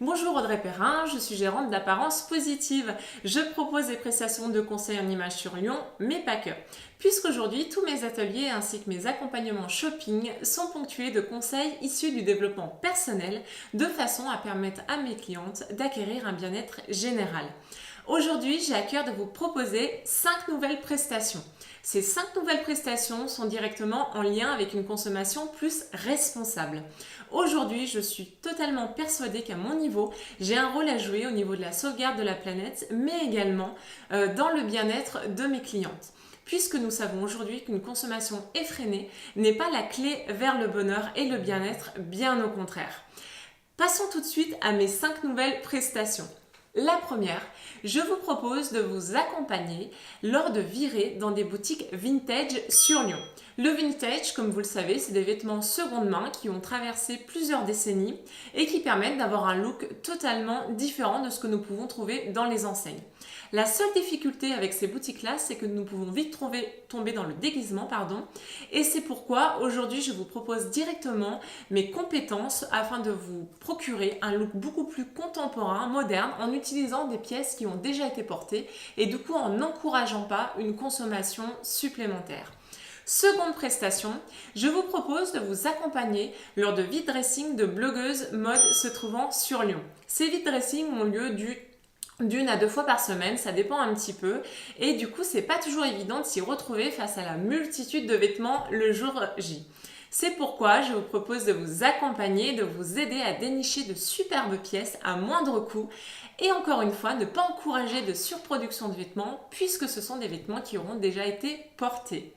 Bonjour Audrey Perrin, je suis gérante d'Apparence Positive. Je propose des prestations de conseil en image sur Lyon, mais pas que. Puisqu'aujourd'hui, tous mes ateliers ainsi que mes accompagnements shopping sont ponctués de conseils issus du développement personnel de façon à permettre à mes clientes d'acquérir un bien-être général. Aujourd'hui, j'ai à cœur de vous proposer 5 nouvelles prestations. Ces 5 nouvelles prestations sont directement en lien avec une consommation plus responsable. Aujourd'hui, je suis totalement persuadée qu'à mon niveau, j'ai un rôle à jouer au niveau de la sauvegarde de la planète, mais également dans le bien-être de mes clientes. Puisque nous savons aujourd'hui qu'une consommation effrénée n'est pas la clé vers le bonheur et le bien-être, bien au contraire. Passons tout de suite à mes 5 nouvelles prestations. La première, je vous propose de vous accompagner lors de virées dans des boutiques vintage sur Lyon. Le vintage, comme vous le savez, c'est des vêtements seconde main qui ont traversé plusieurs décennies et qui permettent d'avoir un look totalement différent de ce que nous pouvons trouver dans les enseignes. La seule difficulté avec ces boutiques-là, c'est que nous pouvons vite tomber dans le déguisement, et c'est pourquoi aujourd'hui je vous propose directement mes compétences afin de vous procurer un look beaucoup plus contemporain, moderne, en utilisant des pièces qui ont déjà été portées et du coup en n'encourageant pas une consommation supplémentaire. Seconde prestation, je vous propose de vous accompagner lors de vide dressing de blogueuses mode se trouvant sur Lyon. Ces vide dressing ont lieu d'une à 2 fois par semaine, ça dépend un petit peu, et du coup c'est pas toujours évident de s'y retrouver face à la multitude de vêtements le jour J. C'est pourquoi je vous propose de vous accompagner, de vous aider à dénicher de superbes pièces à moindre coût et encore une fois ne pas encourager de surproduction de vêtements puisque ce sont des vêtements qui auront déjà été portés.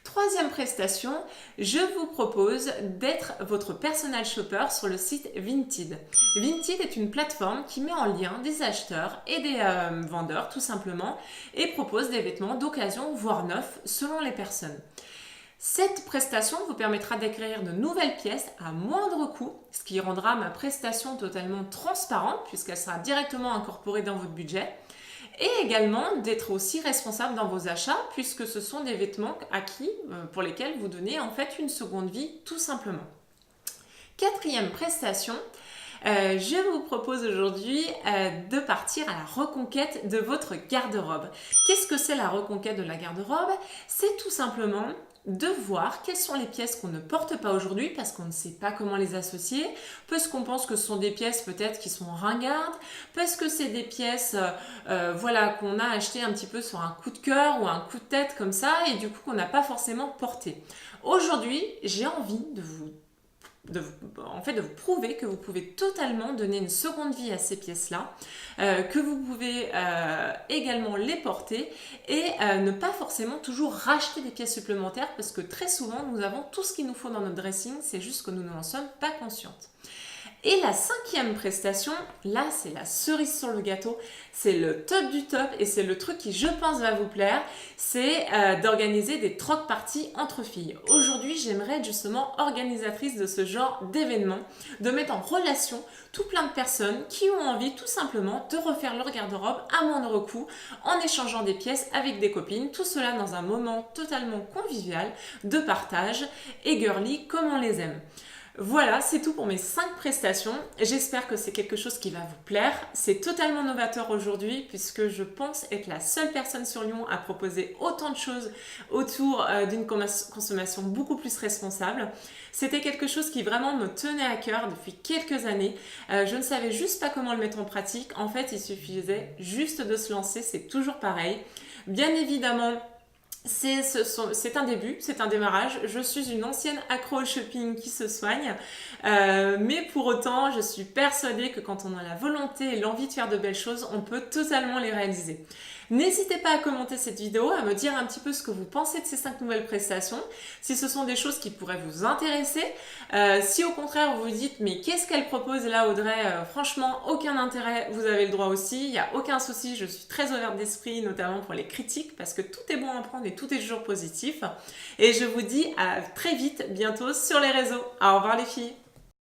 Troisième prestation, je vous propose d'être votre personal shopper sur le site Vinted. Vinted est une plateforme qui met en lien des acheteurs et des vendeurs tout simplement et propose des vêtements d'occasion voire neufs selon les personnes. Cette prestation vous permettra d'acquérir de nouvelles pièces à moindre coût, ce qui rendra ma prestation totalement transparente puisqu'elle sera directement incorporée dans votre budget. Et également d'être aussi responsable dans vos achats puisque ce sont des vêtements acquis pour lesquels vous donnez en fait une seconde vie tout simplement. Quatrième prestation, je vous propose aujourd'hui de partir à la reconquête de votre garde-robe. Qu'est-ce que c'est la reconquête de la garde-robe? C'est tout simplement de voir quelles sont les pièces qu'on ne porte pas aujourd'hui parce qu'on ne sait pas comment les associer, parce qu'on pense que ce sont des pièces peut-être qui sont ringardes, parce que c'est des pièces qu'on a achetées un petit peu sur un coup de cœur ou un coup de tête comme ça et du coup qu'on n'a pas forcément porté. Aujourd'hui, j'ai envie de vous prouver que vous pouvez totalement donner une seconde vie à ces pièces-là, que vous pouvez également les porter et ne pas forcément toujours racheter des pièces supplémentaires parce que très souvent nous avons tout ce qu'il nous faut dans notre dressing, c'est juste que nous n'en sommes pas conscientes. Et la cinquième prestation, là c'est la cerise sur le gâteau, c'est le top du top et c'est le truc qui je pense va vous plaire, c'est d'organiser des troc parties entre filles. Aujourd'hui j'aimerais être justement organisatrice de ce genre d'événement, de mettre en relation tout plein de personnes qui ont envie tout simplement de refaire leur garde-robe à moindre coût en échangeant des pièces avec des copines, tout cela dans un moment totalement convivial, de partage et girly comme on les aime. Voilà, c'est tout pour mes 5 prestations. J'espère que c'est quelque chose qui va vous plaire. C'est totalement novateur aujourd'hui puisque je pense être la seule personne sur Lyon à proposer autant de choses autour d'une consommation beaucoup plus responsable. C'était quelque chose qui vraiment me tenait à cœur depuis quelques années. Je ne savais juste pas comment le mettre en pratique. En fait, il suffisait juste de se lancer, c'est toujours pareil. Bien évidemment, c'est un début, c'est un démarrage. Je suis une ancienne accro au shopping qui se soigne, mais pour autant, je suis persuadée que quand on a la volonté et l'envie de faire de belles choses, on peut totalement les réaliser. N'hésitez pas à commenter cette vidéo, à me dire un petit peu ce que vous pensez de ces 5 nouvelles prestations, si ce sont des choses qui pourraient vous intéresser. Si au contraire vous vous dites mais qu'est-ce qu'elle propose là Audrey, franchement aucun intérêt, vous avez le droit aussi, il n'y a aucun souci, je suis très ouverte d'esprit notamment pour les critiques parce que tout est bon à prendre et tout est toujours positif. Et je vous dis à très vite, bientôt sur les réseaux. Au revoir les filles.